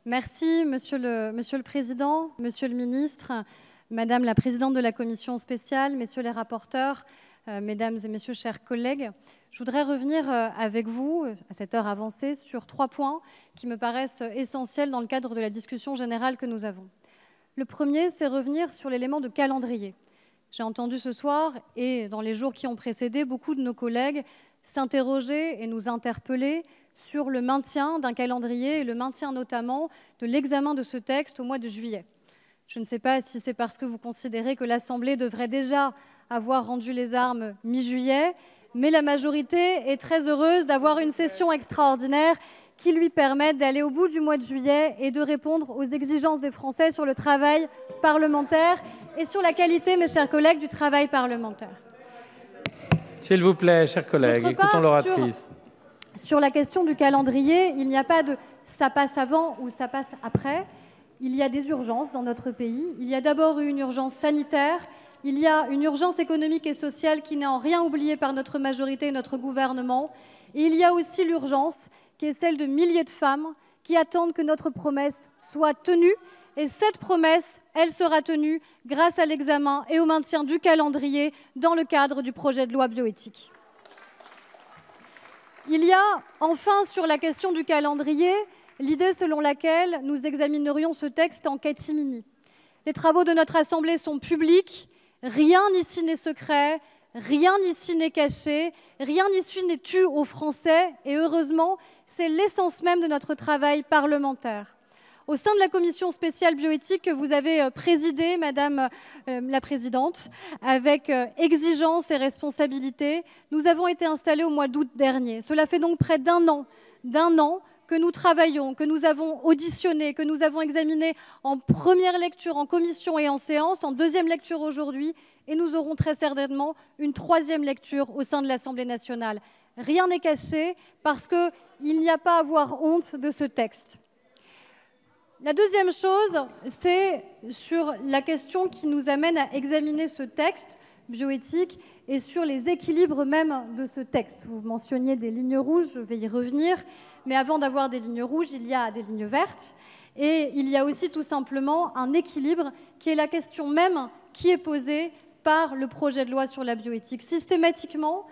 Merci, Monsieur le Président, Monsieur le Ministre, Madame la Présidente de la Commission spéciale, Messieurs les rapporteurs, Mesdames et Messieurs, chers collègues. Je voudrais revenir avec vous, à cette heure avancée, sur 3 points qui me paraissent essentiels dans le cadre de la discussion générale que nous avons. Le premier, c'est revenir sur l'élément de calendrier. J'ai entendu ce soir et dans les jours qui ont précédé beaucoup de nos collègues s'interroger et nous interpeller sur le maintien d'un calendrier et le maintien notamment de l'examen de ce texte au mois de juillet. Je ne sais pas si c'est parce que vous considérez que l'Assemblée devrait déjà avoir rendu les armes mi-juillet, mais la majorité est très heureuse d'avoir une session extraordinaire qui lui permette d'aller au bout du mois de juillet et de répondre aux exigences des Français sur le travail parlementaire et sur la qualité, mes chers collègues, du travail parlementaire. S'il vous plaît, chers collègues, écoutons l'oratrice. Sur la question du calendrier, il n'y a pas de « ça passe avant » ou « ça passe après ». Il y a des urgences dans notre pays. Il y a d'abord une urgence sanitaire, il y a une urgence économique et sociale qui n'est en rien oubliée par notre majorité et notre gouvernement. Et il y a aussi l'urgence qui est celle de milliers de femmes qui attendent que notre promesse soit tenue. Et cette promesse, elle sera tenue grâce à l'examen et au maintien du calendrier dans le cadre du projet de loi bioéthique. Il y a enfin sur la question du calendrier l'idée selon laquelle nous examinerions ce texte en catimini. Les travaux de notre Assemblée sont publics, rien ici n'est secret, rien ici n'est caché, rien ici n'est tu aux Français et heureusement, c'est l'essence même de notre travail parlementaire. Au sein de la commission spéciale bioéthique que vous avez présidée, Madame la Présidente, avec exigence et responsabilité, nous avons été installés au mois d'août dernier. Cela fait donc près d'un an que nous travaillons, que nous avons auditionné, que nous avons examiné en première lecture, en commission et en séance, en deuxième lecture aujourd'hui, et nous aurons très certainement une troisième lecture au sein de l'Assemblée nationale. Rien n'est caché parce qu'il n'y a pas à avoir honte de ce texte. La deuxième chose, c'est sur la question qui nous amène à examiner ce texte bioéthique et sur les équilibres même de ce texte. Vous mentionniez des lignes rouges, je vais y revenir, mais avant d'avoir des lignes rouges, il y a des lignes vertes et il y a aussi tout simplement un équilibre qui est la question même qui est posée par le projet de loi sur la bioéthique. Systématiquement,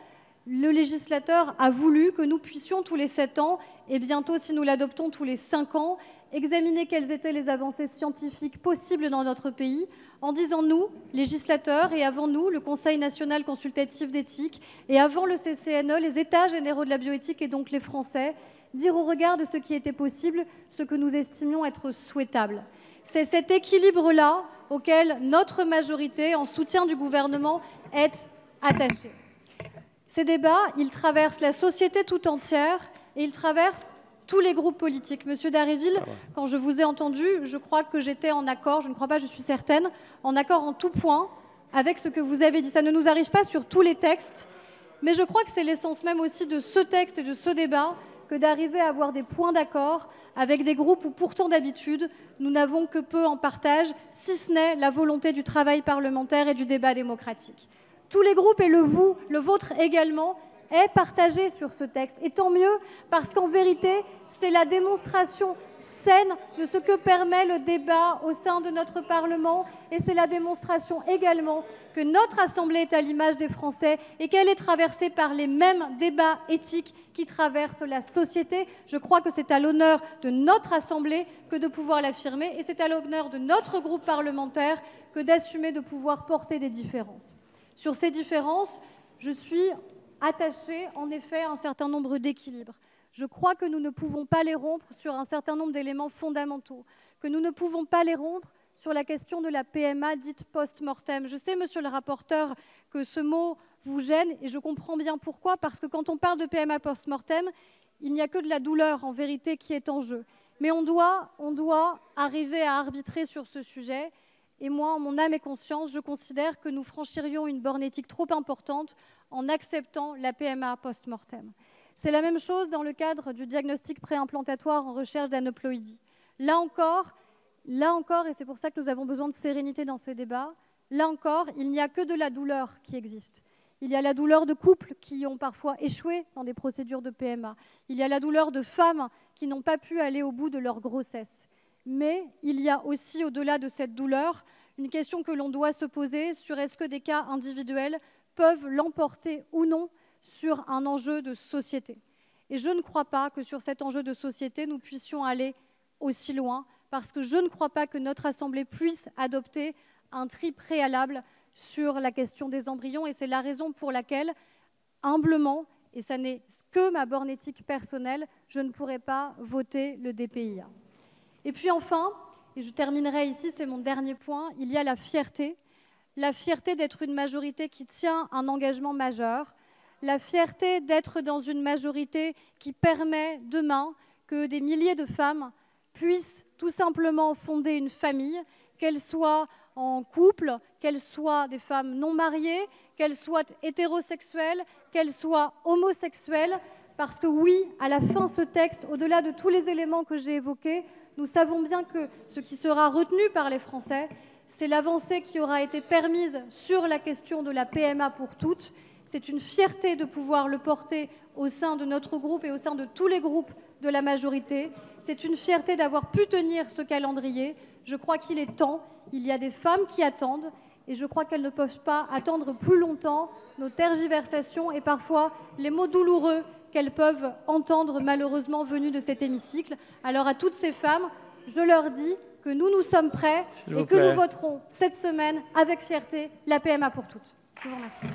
le législateur a voulu que nous puissions tous les 7 ans, et bientôt si nous l'adoptons tous les 5 ans, examiner quelles étaient les avancées scientifiques possibles dans notre pays, en disant nous, législateurs, et avant nous, le Conseil national consultatif d'éthique, et avant le CCNE, les États généraux de la bioéthique et donc les Français, dire au regard de ce qui était possible, ce que nous estimions être souhaitable. C'est cet équilibre-là auquel notre majorité, en soutien du gouvernement, est attachée. Ces débats, ils traversent la société tout entière et ils traversent tous les groupes politiques. Monsieur Dharréville, quand je vous ai entendu, je crois que j'étais en accord, je ne crois pas, je suis certaine, en accord en tout point avec ce que vous avez dit. Ça ne nous arrive pas sur tous les textes, mais je crois que c'est l'essence même aussi de ce texte et de ce débat que d'arriver à avoir des points d'accord avec des groupes où pourtant d'habitude nous n'avons que peu en partage, si ce n'est la volonté du travail parlementaire et du débat démocratique. Tous les groupes et le vôtre également, est partagé sur ce texte. Et tant mieux, parce qu'en vérité, c'est la démonstration saine de ce que permet le débat au sein de notre Parlement. Et c'est la démonstration également que notre Assemblée est à l'image des Français et qu'elle est traversée par les mêmes débats éthiques qui traversent la société. Je crois que c'est à l'honneur de notre Assemblée que de pouvoir l'affirmer. Et c'est à l'honneur de notre groupe parlementaire que d'assumer de pouvoir porter des différences. Sur ces différences, je suis attachée en effet à un certain nombre d'équilibres. Je crois que nous ne pouvons pas les rompre sur un certain nombre d'éléments fondamentaux, que nous ne pouvons pas les rompre sur la question de la PMA dite post-mortem. Je sais, monsieur le rapporteur, que ce mot vous gêne et je comprends bien pourquoi, parce que quand on parle de PMA post-mortem, il n'y a que de la douleur en vérité qui est en jeu. Mais on doit arriver à arbitrer sur ce sujet. Et moi, en mon âme et conscience, je considère que nous franchirions une borne éthique trop importante en acceptant la PMA post-mortem. C'est la même chose dans le cadre du diagnostic préimplantatoire en recherche d'aneuploïdie. Là encore, et c'est pour ça que nous avons besoin de sérénité dans ces débats, là encore, il n'y a que de la douleur qui existe. Il y a la douleur de couples qui ont parfois échoué dans des procédures de PMA. Il y a la douleur de femmes qui n'ont pas pu aller au bout de leur grossesse. Mais il y a aussi, au-delà de cette douleur, une question que l'on doit se poser sur est-ce que des cas individuels peuvent l'emporter ou non sur un enjeu de société. Et je ne crois pas que sur cet enjeu de société, nous puissions aller aussi loin, parce que je ne crois pas que notre Assemblée puisse adopter un tri préalable sur la question des embryons. Et c'est la raison pour laquelle, humblement, et ça n'est que ma borne éthique personnelle, je ne pourrai pas voter le DPIA. Et puis enfin, et je terminerai ici, c'est mon dernier point, il y a la fierté d'être une majorité qui tient un engagement majeur, la fierté d'être dans une majorité qui permet demain que des milliers de femmes puissent tout simplement fonder une famille, qu'elles soient en couple, qu'elles soient des femmes non mariées, qu'elles soient hétérosexuelles, qu'elles soient homosexuelles, parce que oui, à la fin, ce texte, au-delà de tous les éléments que j'ai évoqués, nous savons bien que ce qui sera retenu par les Français, c'est l'avancée qui aura été permise sur la question de la PMA pour toutes. C'est une fierté de pouvoir le porter au sein de notre groupe et au sein de tous les groupes de la majorité. C'est une fierté d'avoir pu tenir ce calendrier. Je crois qu'il est temps. Il y a des femmes qui attendent et je crois qu'elles ne peuvent pas attendre plus longtemps nos tergiversations et parfois les mots douloureux qu'elles peuvent entendre malheureusement venus de cet hémicycle. Alors à toutes ces femmes, je leur dis que nous sommes prêts et que nous voterons cette semaine avec fierté la PMA pour toutes. Je vous remercie.